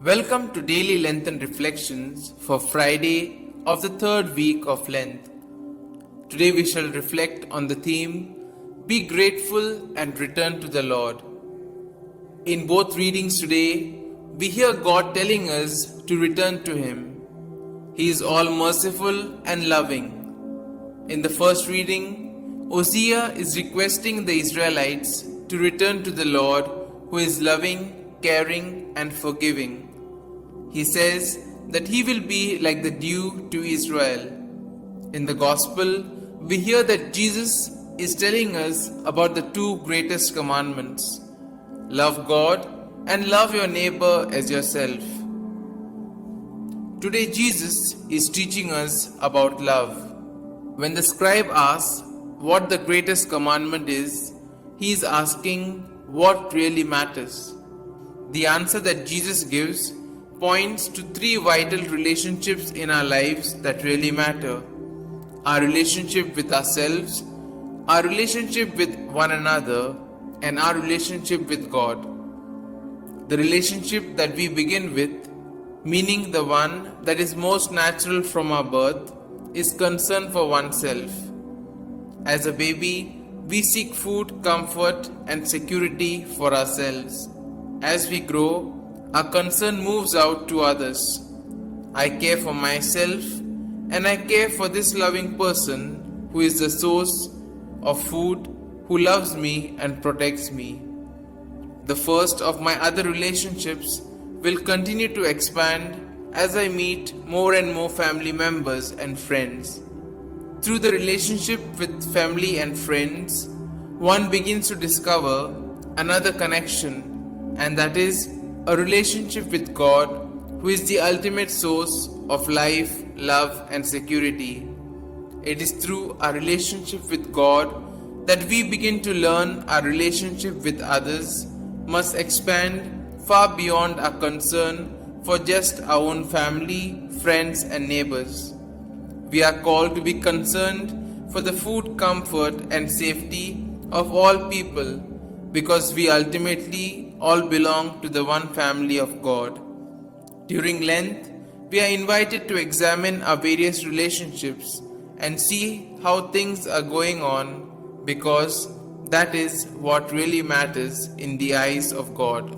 Welcome to Daily Lenten Reflections for Friday of the third week of Lent. Today we shall reflect on the theme, Be Grateful and Return to the Lord. In both readings today, we hear God telling us to return to Him. He is all merciful and loving. In the first reading, Hosea is requesting the Israelites to return to the Lord who is loving, caring and forgiving. He says that He will be like the dew to Israel. In the Gospel, we hear that Jesus is telling us about the two greatest commandments. Love God and love your neighbor as yourself. Today Jesus is teaching us about love. When the scribe asks what the greatest commandment is, he is asking what really matters. The answer that Jesus gives points to three vital relationships in our lives that really matter. Our relationship with ourselves, our relationship with one another, and our relationship with God. The relationship that we begin with, meaning the one that is most natural from our birth, is concern for oneself. As a baby, we seek food, comfort, and security for ourselves. As we grow, our concern moves out to others. I care for myself and I care for this loving person who is the source of food, who loves me and protects me. The first of my other relationships will continue to expand as I meet more and more family members and friends. Through the relationship with family and friends, one begins to discover another connection, and that is a relationship with God, who is the ultimate source of life, love, and security. It is through our relationship with God that we begin to learn our relationship with others must expand far beyond our concern for just our own family, friends, and neighbors. We are called to be concerned for the food, comfort, and safety of all people, because we ultimately all belong to the one family of God. During Lent, we are invited to examine our various relationships and see how things are going on, because that is what really matters in the eyes of God.